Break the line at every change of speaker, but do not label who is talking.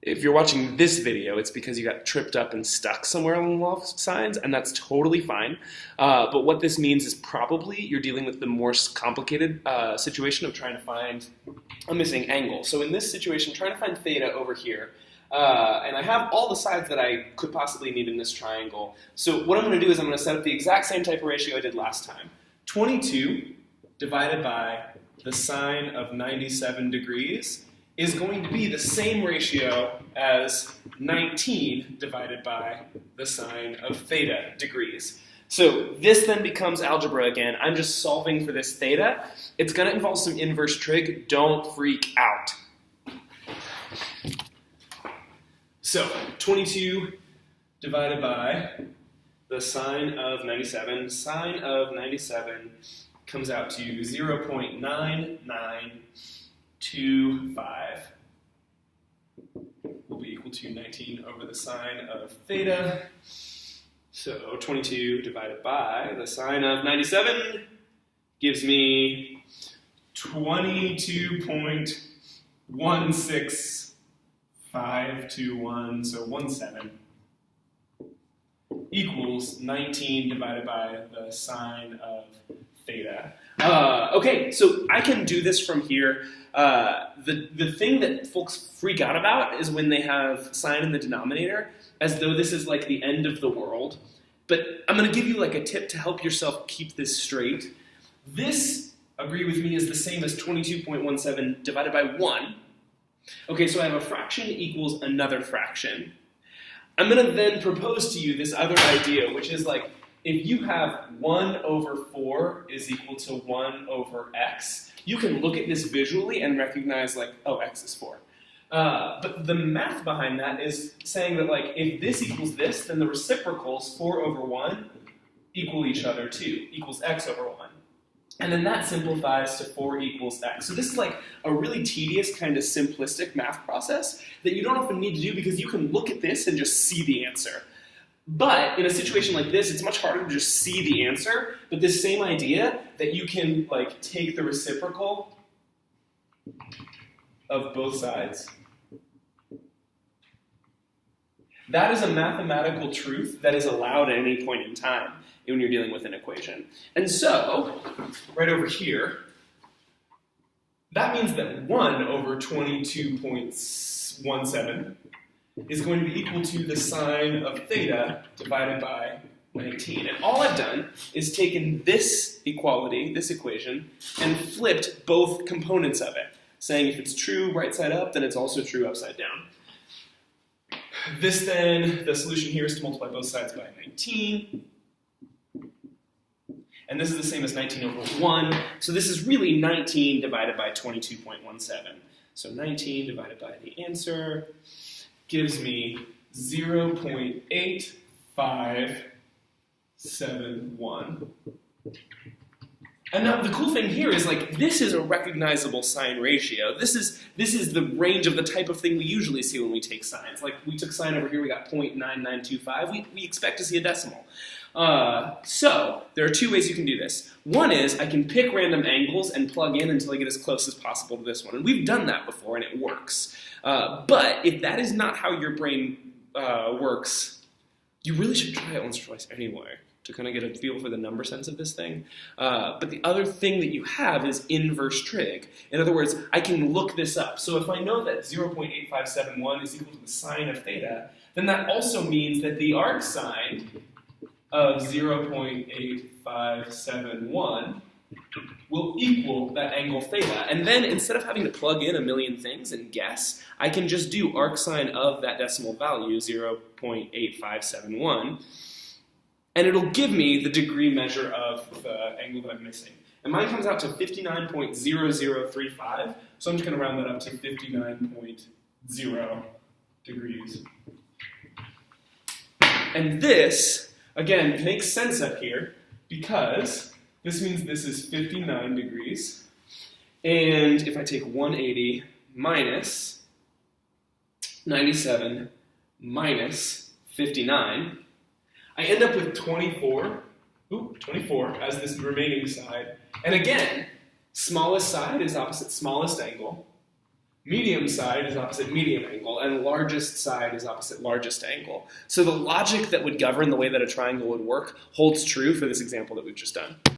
If you're watching this video, it's because you got tripped up and stuck somewhere along the wall of signs, and that's totally fine. But what this means is probably you're dealing with the more complicated situation of trying to find a missing angle. So in this situation, I'm trying to find theta over here. And I have all the sides that I could possibly need in this triangle. So what I'm going to do is I'm going to set up the exact same type of ratio I did last time. 22 divided by the sine of 97 degrees is going to be the same ratio as 19 divided by the sine of theta degrees. So this then becomes algebra again. I'm just solving for this theta. It's going to involve some inverse trig. Don't freak out. So 22 divided by the sine of 97. Sine of 97 comes out to 0.9925 will be equal to 19 over the sine of theta. So 22 divided by the sine of 97 gives me 22.16521, so 17, equals 19 divided by the sine of theta. Okay, so I can do this from here. The thing that folks freak out about is when they have sine in the denominator, as though this is like the end of the world. But I'm going to give you like a tip to help yourself keep this straight. This, agree with me, is the same as 22.17 divided by 1. Okay, so I have a fraction equals another fraction. I'm going to then propose to you this other idea, which is like, if you have 1 over 4 is equal to 1 over x, you can look at this visually and recognize like, oh, x is 4. But the math behind that is saying that like, if this equals this, then the reciprocals 4 over 1 equal each other too, equals x over 1. And then that simplifies to 4 equals x. So this is like a really tedious kind of simplistic math process that you don't often need to do because you can look at this and just see the answer. But in a situation like this, it's much harder to just see the answer, but this same idea that you can like take the reciprocal of both sides, that is a mathematical truth that is allowed at any point in time when you're dealing with an equation. And so, right over here, that means that 1 over 22.17 is going to be equal to the sine of theta divided by 19. And all I've done is taken this equality, this equation, and flipped both components of it, saying if it's true right side up, then it's also true upside down. This then, the solution here is to multiply both sides by 19. And this is the same as 19 over 1. So this is really 19 divided by 22.17. So 19 divided by the answer gives me 0.8571. And now the cool thing here is like this is a recognizable sine ratio. This is the range of the type of thing we usually see when we take sines. Like we took sine over here, we got 0.9925. We expect to see a decimal. So there are two ways you can do this. One is I can pick random angles and plug in until I get as close as possible to this one. And we've done that before and it works. But if that is not how your brain works, you really should try it once or twice anyway to kind of get a feel for the number sense of this thing. But the other thing that you have is inverse trig. In other words, I can look this up. So if I know that 0.8571 is equal to the sine of theta, then that also means that the arcsine of 0.8571 will equal that angle theta. And then instead of having to plug in a million things and guess, I can just do arcsine of that decimal value, 0.8571, and it'll give me the degree measure of the angle that I'm missing. And mine comes out to 59.0035, so I'm just going to round that up to 59.0 degrees. And this, again, makes sense up here because this means this is 59 degrees. And if I take 180 minus 97 minus 59, I end up with 24 as this remaining side. And again, smallest side is opposite smallest angle. medium side is opposite medium angle, and largest side is opposite largest angle. So the logic that would govern the way that a triangle would work holds true for this example that we've just done.